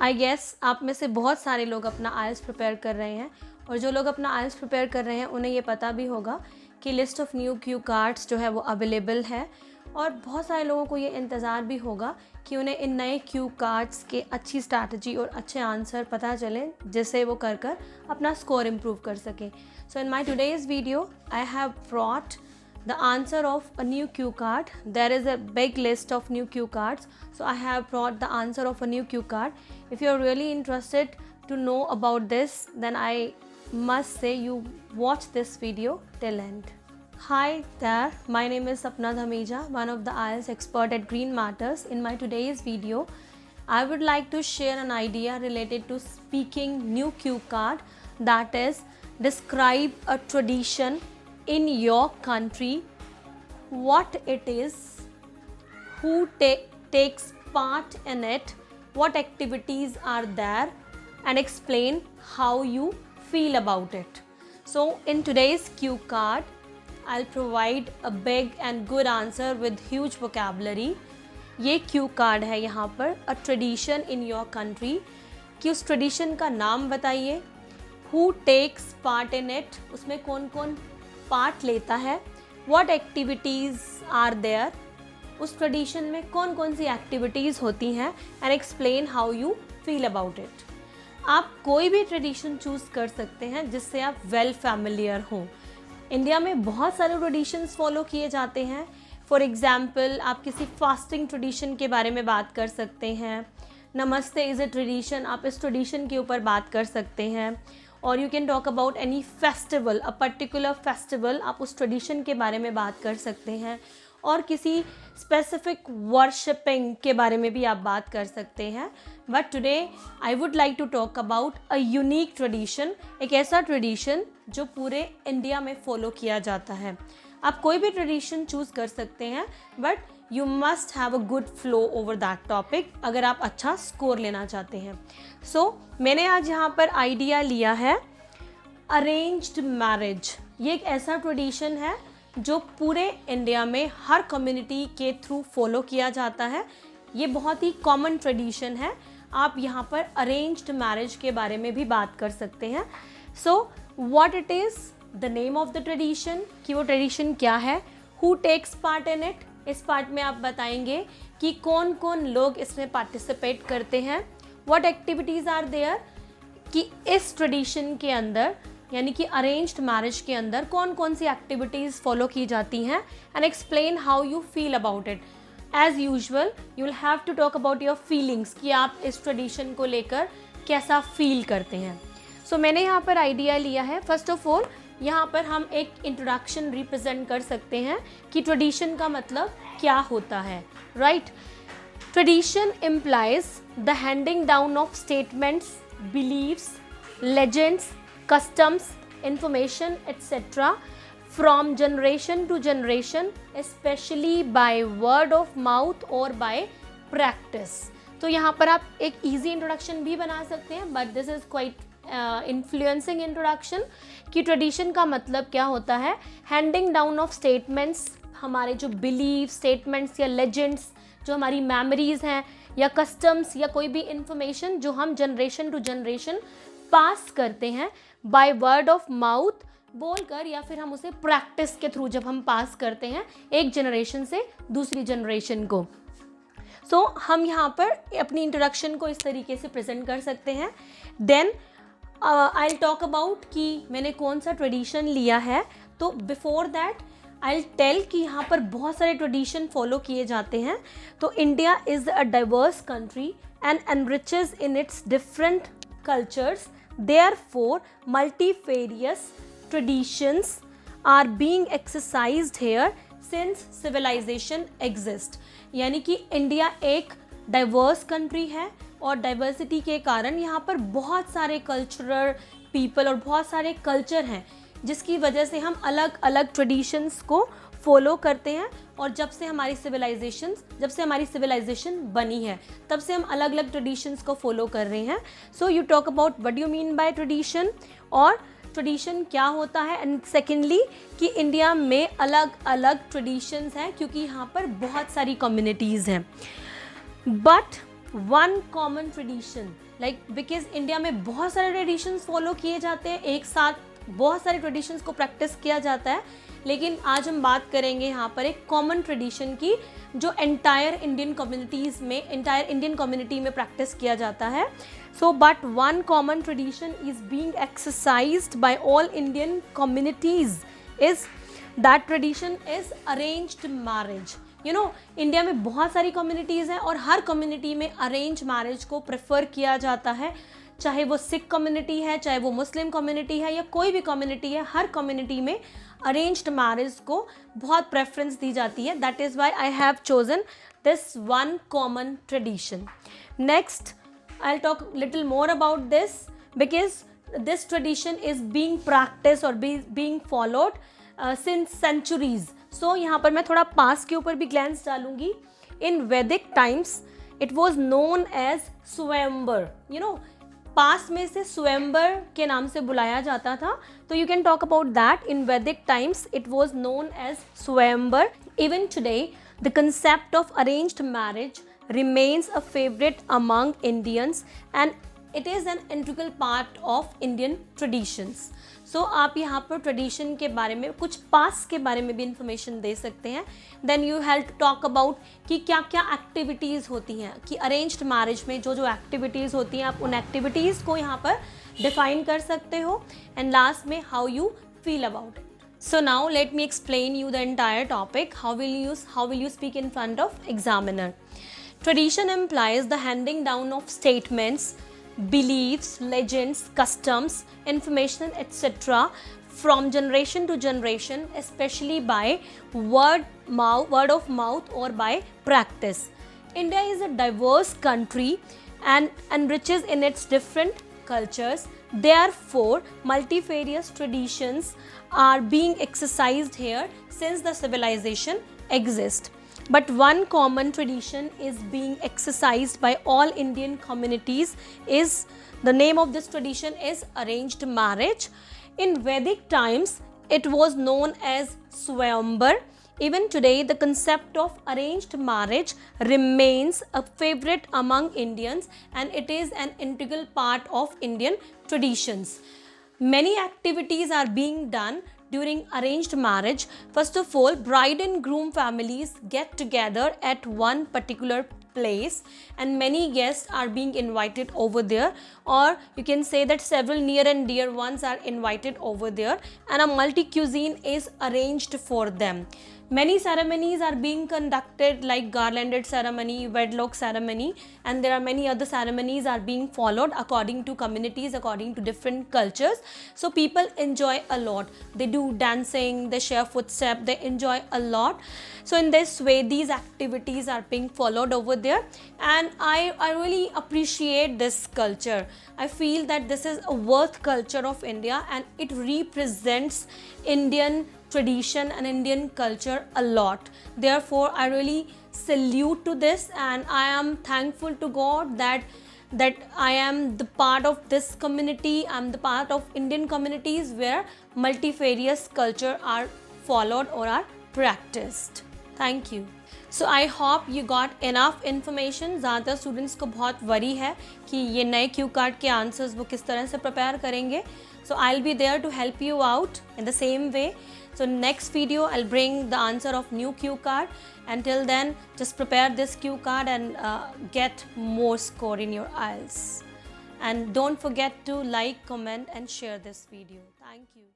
I guess आप में से बहुत सारे लोग अपना आइल्स प्रिपेयर कर रहे हैं, और जो लोग अपना आइल्स प्रिपेयर कर रहे हैं उन्हें ये पता भी होगा कि list of new cue cards जो है वो अवेलेबल है, और बहुत सारे लोगों को ये इंतज़ार भी होगा कि उन्हें इन नए क्यू कार्ड्स के अच्छी स्ट्रैटेजी और अच्छे आंसर पता चलें, जिससे वो कर अपना स्कोर इम्प्रूव कर सकें। So in my today's video I have brought the answer of a new cue card. There is a big list of new cue cards, so I have brought the answer of a new cue card. If you are really interested to know about this, then I must say you watch this video till end. Hi there, my name is Sapna Dhameja, one of the IELTS expert at Green Matters. In my today's video, I would like to share an idea related to speaking new cue card, that is, describe a tradition in your country, what it is, who takes part in it, what activities are there, and explain how you feel about it. So in today's cue card, I'll provide a big and good answer with huge vocabulary. ये cue card है यहाँ पर a tradition in your country, कि उस tradition का नाम बताइए, who takes part in it, उसमें कौन कौन पार्ट लेता है, what activities are there, उस ट्रेडिशन में कौन कौन सी एक्टिविटीज़ होती हैं, and explain how you feel about it. आप कोई भी ट्रेडिशन चूज़ कर सकते हैं जिससे आप वेल फैमिलियर हों। इंडिया में बहुत सारे ट्रेडिशंस फॉलो किए जाते हैं। फॉर एग्ज़ाम्पल, आप किसी फास्टिंग ट्रेडिशन के बारे में बात कर सकते हैं। नमस्ते इज़ ए ट्रेडिशन, आप इस ट्रेडिशन के ऊपर बात कर सकते हैं। और you can talk about any festival, a particular festival, आप उस ट्रेडिशन के बारे में बात कर सकते हैं। और किसी स्पेसिफिक वर्शिपिंग के बारे में भी आप बात कर सकते हैं। But today I would like to talk about a unique tradition, एक ऐसा ट्रेडिशन जो पूरे इंडिया में फॉलो किया जाता है। आप कोई भी ट्रेडिशन चूज़ कर सकते हैं, but you must have a good flow over that topic अगर आप अच्छा स्कोर लेना चाहते हैं। सो मैंने आज यहाँ पर आइडिया लिया है अरेंज्ड मैरिज। ये एक ऐसा ट्रेडिशन है जो पूरे इंडिया में हर कम्युनिटी के थ्रू फॉलो किया जाता है। ये बहुत ही कॉमन ट्रेडिशन है। आप यहाँ पर अरेंज्ड मैरिज के बारे में भी बात कर सकते हैं। So what it is, the name of the tradition, कि वो ट्रेडिशन क्या है, who takes part in it, इस पार्ट में आप बताएंगे कि कौन कौन लोग इसमें पार्टिसिपेट करते हैं, व्हाट एक्टिविटीज़ आर देयर, कि इस ट्रेडिशन के अंदर यानी कि अरेंज्ड मैरिज के अंदर कौन कौन सी एक्टिविटीज़ फॉलो की जाती हैं, and explain how you feel about it. As usual you will have to talk about your feelings, कि आप इस ट्रेडिशन को लेकर कैसा फील करते हैं। सो मैंने यहाँ पर आइडिया लिया है। फर्स्ट ऑफ ऑल यहाँ पर हम एक इंट्रोडक्शन रिप्रेजेंट कर सकते हैं कि ट्रेडिशन का मतलब क्या होता है, right. Tradition implies the handing down of statements, believes, legends, customs, information, etc. from generation to generation, especially by word of mouth or by practice. तो यहाँ पर आप एक easy introduction भी बना सकते हैं, but this is quite influencing introduction, कि tradition का मतलब क्या होता है। handing down of statements, हमारे जो beliefs, statements या legends, जो हमारी memories हैं, या customs, या कोई भी information जो हम generation to generation पास करते हैं बाय वर्ड ऑफ माउथ बोलकर, या फिर हम उसे प्रैक्टिस के थ्रू जब हम पास करते हैं एक जनरेशन से दूसरी जनरेशन को। सो हम यहाँ पर अपनी इंट्रोडक्शन को इस तरीके से प्रेजेंट कर सकते हैं। Then I will talk about कि मैंने कौन सा ट्रेडिशन लिया है। तो before that I will tell कि यहाँ पर बहुत सारे ट्रेडिशन फॉलो किए जाते हैं। तो India is a diverse country and enriches in its different cultures, therefore multifarious traditions are being exercised here since civilization exists। यानी कि इंडिया एक डाइवर्स कंट्री है, और डाइवर्सिटी के कारण यहाँ पर बहुत सारे कल्चरल पीपल और बहुत सारे कल्चर हैं, जिसकी वजह से हम अलग अलग ट्रेडिशंस को फॉलो करते हैं। और जब से हमारी सिविलाइजेशन बनी है, तब से हम अलग अलग ट्रेडिशंस को फॉलो कर रहे हैं। So you talk about what you mean by tradition, और ट्रेडिशन क्या होता है, एंड सेकेंडली कि इंडिया में अलग अलग ट्रेडिशंस हैं क्योंकि यहाँ पर बहुत सारी कम्युनिटीज़ हैं। But one common tradition, like because India में बहुत सारे ट्रेडिशंस फॉलो किए जाते हैं, एक साथ बहुत सारे ट्रेडिशंस को प्रैक्टिस किया जाता है, लेकिन आज हम बात करेंगे यहाँ पर एक कॉमन ट्रेडिशन की जो एंटायर इंडियन कम्युनिटी में प्रैक्टिस किया जाता है. So but one common tradition is being exercised by all Indian communities is that tradition is arranged marriage. You know, India में बहुत सारी कम्युनिटीज़ हैं और हर कम्युनिटी में अरेंज मैरिज को प्रेफर किया जाता है, चाहे वो सिख कम्युनिटी है, चाहे वो मुस्लिम कम्युनिटी है या कोई भी कम्युनिटी है, हर कम्युनिटी में अरेंज्ड मैरिज को बहुत प्रेफरेंस दी जाती है. That is why I have chosen this one common tradition. Next I'll talk little more about this because this tradition is being practiced or being followed since centuries. So यहाँ पर मैं थोड़ा past के ऊपर भी glans डालूंगी. In Vedic times it was known as स्वयंवर. You know, past में से स्वयंवर के नाम से बुलाया जाता था, तो you can talk about that. In Vedic times it was known as स्वयंवर. Even today the concept of arranged marriage remains a favorite among Indians and it is an integral part of Indian traditions. So आप यहाँ पर tradition के बारे में, कुछ past के बारे में भी इंफॉर्मेशन दे सकते हैं. Then you have to talk about कि क्या क्या एक्टिविटीज़ होती हैं, कि अरेंज्ड मैरिज में जो जो एक्टिविटीज़ होती हैं आप उन एक्टिविटीज़ को यहाँ पर डिफाइन कर सकते हो. एंड लास्ट में how you feel about it. So now let me explain you the entire topic. How will you speak in front of examiner? Tradition implies the handing down of statements, beliefs, legends, customs, information, etc. from generation to generation, especially by word of mouth or by practice. India is a diverse country and enriches in its different cultures. Therefore, multifarious traditions are being exercised here since the civilization exists. But one common tradition is being exercised by all Indian communities. The name of this tradition is arranged marriage. In Vedic times, it was known as Swayambar. Even today, the concept of arranged marriage remains a favorite among Indians and it is an integral part of Indian traditions. Many activities are being done during arranged marriage. First of all, bride and groom families get together at one particular place and many guests are being invited over there, or you can say that several near and dear ones are invited over there and a multi cuisine is arranged for them. Many ceremonies are being conducted like garlanded ceremony, wedlock ceremony, and there are many other ceremonies are being followed according to communities, according to different cultures. So people enjoy a lot. They do dancing, they share footsteps, they enjoy a lot. So in this way, these activities are being followed over there and I really appreciate this culture. I feel that this is a worth culture of India and it represents Indian tradition and Indian culture a lot. Therefore, I really salute to this and I am thankful to God that I am the part of this community. I am the part of Indian communities where multifarious culture are followed or are practiced. Thank you. So I hope you got enough information. ज़्यादा students को बहुत worry है कि ये नए Q card के answers वो किस तरह से प्रिपेयर करेंगे. So I'll be there to help you out in the same way. So next video I'll bring the answer of new cue card. Until then, just prepare this cue card and get more score in your IELTS. And don't forget to like, comment and share this video. Thank you.